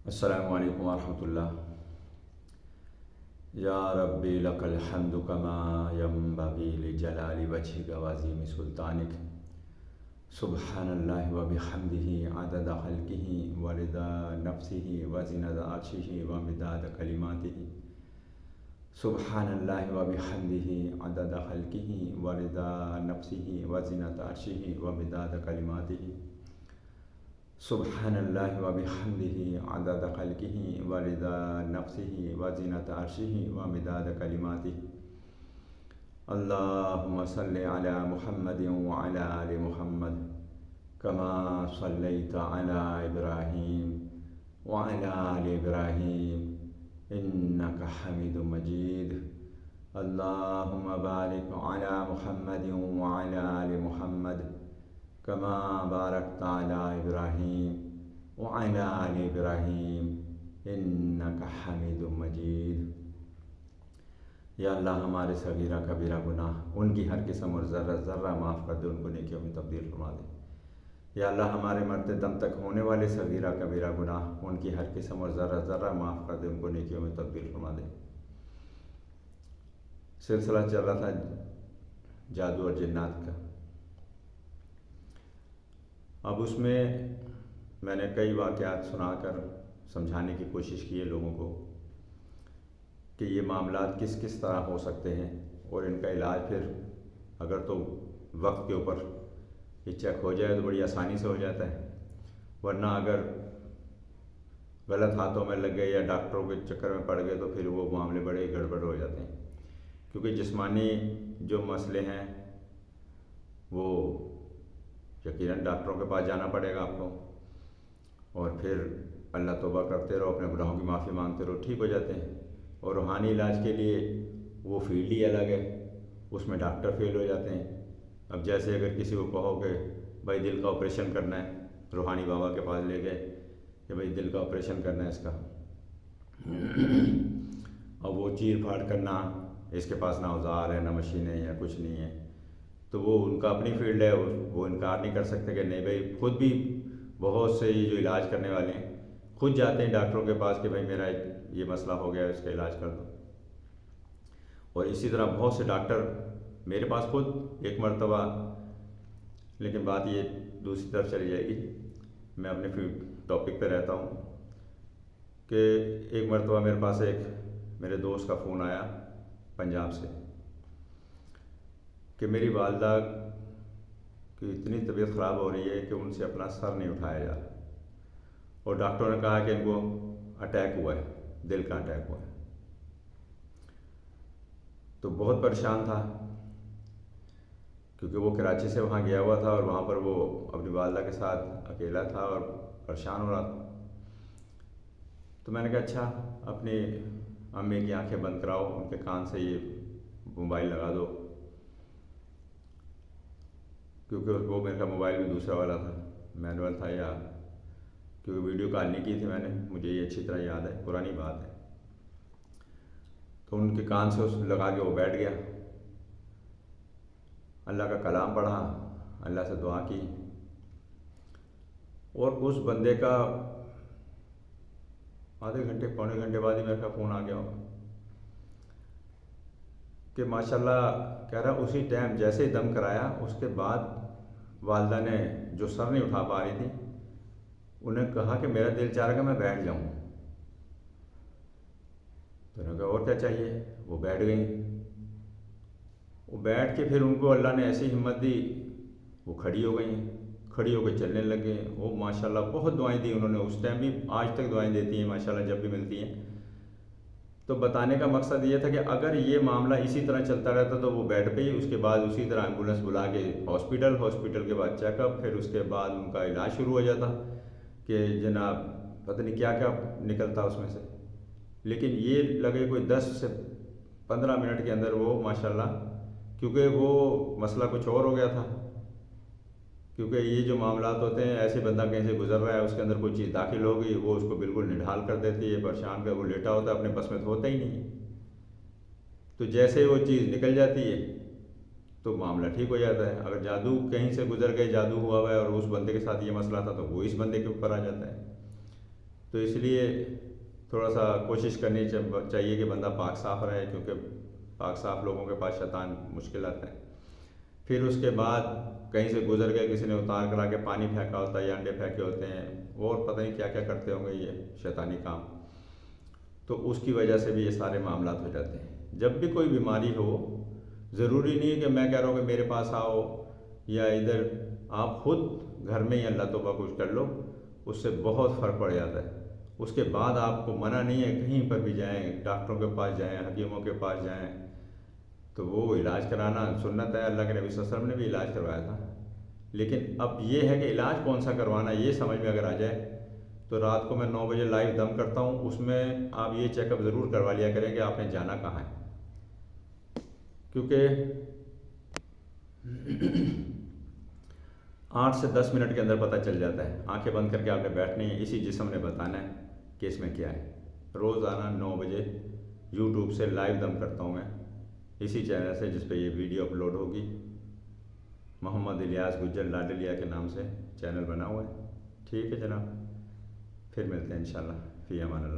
السلام علیکم ورحمۃ اللہ۔ یا ربی لک الحمد کما ینبغی لجلال وجہک وعظیم سلطانک، سبحان اللہ وبحمدہ عدد خلقہ ورضا نفسہ وزنۃ عرشہ ومداد کلماتہ، سبحان اللہ وبحمدہ عدد خلقہ ورضا نفسہ وزنۃ عرشہ ومداد کلماتہ، سبحان اللہ وبحمدہ عدد خلقہ ورضا نفسہ وزنۃ عرشہ ومداد کلماتہ۔ اللہم صلی علی محمد وعلی آل محمد کما صلیت علی ابراہیم وعلی آل ابراہیم انک حمید مجید۔ اللہم بارک علی محمد وعلی آل محمد کما بارکت علی ابراہیم وعلی آل ابراہیم انک حمید مجید۔ یا اللہ ہمارے صغیرہ کبیرہ گناہ ان کی ہر قسم اور ذرہ ذرہ معاف کر دے، ان کو نیکیوں میں تبدیل فرما دے۔ یا اللہ ہمارے مرتے دم تک ہونے والے صغیرہ کبیرہ گناہ ان کی ہر قسم اور ذرہ ذرہ معاف کر دے، ان کو نیکیوں میں تبدیل فرما دے۔ سلسلہ چل رہا تھا جادو اور جنات کا۔ اب اس میں نے کئی واقعات سنا کر سمجھانے کی کوشش کی ہے لوگوں کو کہ یہ معاملات کس کس طرح ہو سکتے ہیں، اور ان کا علاج پھر اگر تو وقت کے اوپر یہ چیک ہو جائے تو بڑی آسانی سے ہو جاتا ہے، ورنہ اگر غلط ہاتھوں میں لگ گئے یا ڈاکٹروں کے چکر میں پڑ گئے تو پھر وہ معاملے بڑے گڑبڑ ہو جاتے ہیں، کیونکہ جسمانی جو مسئلے ہیں وہ یقیناً ڈاکٹروں کے پاس جانا پڑے گا آپ کو، اور پھر اللہ توبہ کرتے رہو، اپنے گناہوں کی معافی مانگتے رہو، ٹھیک ہو جاتے ہیں۔ اور روحانی علاج کے لیے وہ فیلڈ ہی الگ ہے، اس میں ڈاکٹر فیل ہو جاتے ہیں۔ اب جیسے اگر کسی کو کہو کہ بھائی دل کا آپریشن کرنا ہے، روحانی بابا کے پاس لے گئے کہ بھائی دل کا آپریشن کرنا ہے اس کا، اب وہ چیر پھاڑ کرنا، اس کے پاس نہ اوزار ہے نہ مشینیں یا کچھ نہیں ہے، تو وہ ان کا اپنی فیلڈ ہے، وہ انکار نہیں کر سکتے کہ نہیں بھائی، خود بھی بہت سے یہ جو علاج کرنے والے ہیں خود جاتے ہیں ڈاکٹروں کے پاس کہ بھائی میرا یہ مسئلہ ہو گیا ہے، اس کا علاج کر دو۔ اور اسی طرح بہت سے ڈاکٹر میرے پاس خود ایک مرتبہ، لیکن بات یہ دوسری طرف چلی جائے گی، میں اپنے ٹاپک پہ رہتا ہوں کہ ایک مرتبہ میرے پاس ایک میرے دوست کا فون آیا پنجاب سے کہ میری والدہ کی اتنی طبیعت خراب ہو رہی ہے کہ ان سے اپنا سر نہیں اٹھایا جا رہا، اور ڈاکٹروں نے کہا کہ ان کو اٹیک ہوا ہے، دل کا اٹیک ہوا ہے۔ تو بہت پریشان تھا کیونکہ وہ کراچی سے وہاں گیا ہوا تھا، اور وہاں پر وہ اپنی والدہ کے ساتھ اکیلا تھا اور پریشان ہو رہا تھا۔ تو میں نے کہا اچھا اپنی امی کی آنکھیں بند کراؤ، ان کے کان سے یہ موبائل لگا دو، کیونکہ وہ میرا موبائل بھی دوسرا والا تھا، مینول تھا، یا کیونکہ ویڈیو کال نہیں کی تھی میں نے، مجھے یہ اچھی طرح یاد ہے، پرانی بات ہے۔ تو ان کے کان سے اس لگا کے وہ بیٹھ گیا، اللہ کا کلام پڑھا، اللہ سے دعا کی، اور اس بندے کا آدھے گھنٹے پونے گھنٹے بعد ہی میرے کا فون آ گیا ہوگا کہ ماشاءاللہ کہہ رہا اسی ٹائم جیسے ہی دم کرایا اس کے بعد والدہ نے جو سر نہیں اٹھا پا رہی تھی، انہیں کہا کہ میرا دل چاہ رہا کہ میں بیٹھ جاؤں۔ تو انہوں نے کہا اور کیا چاہیے، وہ بیٹھ گئیں۔ وہ بیٹھ کے پھر ان کو اللہ نے ایسی ہمت دی، وہ کھڑی ہو گئیں، کھڑی ہو کے چلنے لگ گئے۔ وہ ماشاءاللہ بہت دعائیں دی انہوں نے، اس ٹائم بھی آج تک دعائیں دیتی ہیں ماشاءاللہ جب بھی ملتی ہیں۔ تو بتانے کا مقصد یہ تھا کہ اگر یہ معاملہ اسی طرح چلتا رہتا تو وہ بیڈ پہ ہی، اس کے بعد اسی طرح ایمبولینس بلا کے ہاسپٹل کے بعد چیک اپ، پھر اس کے بعد ان کا علاج شروع ہو جاتا کہ جناب پتہ نہیں کیا کیا نکلتا اس میں سے۔ لیکن یہ لگے کوئی 10 سے 15 منٹ کے اندر وہ ماشاءاللہ، کیونکہ وہ مسئلہ کچھ اور ہو گیا تھا، کیونکہ یہ جو معاملات ہوتے ہیں ایسے بندہ کہیں سے گزر رہا ہے، اس کے اندر کوئی چیز داخل ہو گئی، وہ اس کو بالکل نڈھال کر دیتی ہے، پریشان کر، وہ لیٹا ہوتا ہے اپنے بس میں تو ہوتا ہی نہیں ہے، تو جیسے ہی وہ چیز نکل جاتی ہے تو معاملہ ٹھیک ہو جاتا ہے۔ اگر جادو کہیں سے گزر گئے، جادو ہوا ہوا ہے اور اس بندے کے ساتھ یہ مسئلہ تھا تو وہ اس بندے کے اوپر آ جاتا ہے۔ تو اس لیے تھوڑا سا کوشش کرنی چاہیے کہ بندہ پاک صاف رہے، کیونکہ پاک صاف لوگوں کے پاس شیطان مشکل آتا ہے۔ پھر اس کے بعد کہیں سے گزر گئے، کسی نے اتار کرا کے پانی پھینکا ہوتا ہے یا انڈے پھینکے ہوتے ہیں، اور پتہ نہیں کیا کیا کرتے ہوں گے یہ شیطانی کام، تو اس کی وجہ سے بھی یہ سارے معاملات ہو جاتے ہیں۔ جب بھی کوئی بیماری ہو، ضروری نہیں ہے کہ میں کہہ رہا ہوں کہ میرے پاس آؤ یا ادھر، آپ خود گھر میں ہی اللہ توبہ کچھ کر لو، اس سے بہت فرق پڑ جاتا ہے۔ اس کے بعد آپ کو منع نہیں ہے کہیں پر بھی جائیں، ڈاکٹروں کے پاس جائیں، حکیموں کے پاس جائیں، تو وہ علاج کرانا سنت ہے، اللہ کے نبی صلی اللہ علیہ وسلم نے بھی علاج کروایا تھا۔ لیکن اب یہ ہے کہ علاج کون سا کروانا، یہ سمجھ میں اگر آ جائے تو رات کو میں 9 بجے لائیو دم کرتا ہوں، اس میں آپ یہ چیک اپ ضرور کروا لیا کریں کہ آپ نے جانا کہاں ہے، کیونکہ 8 سے 10 منٹ کے اندر پتہ چل جاتا ہے۔ آنکھیں بند کر کے آپ نے بیٹھنی ہے، اسی جسم نے بتانا ہے کہ اس میں کیا ہے۔ روزانہ 9 بجے یوٹیوب سے لائیو دم کرتا ہوں میں، اسی چینل سے جس پہ یہ ویڈیو اپلوڈ ہوگی، محمد الیاس گجر لاڈلیا کے نام سے چینل بنا ہوا ہے۔ ٹھیک ہے جناب، پھر ملتے ہیں انشاءاللہ، فی امان اللہ۔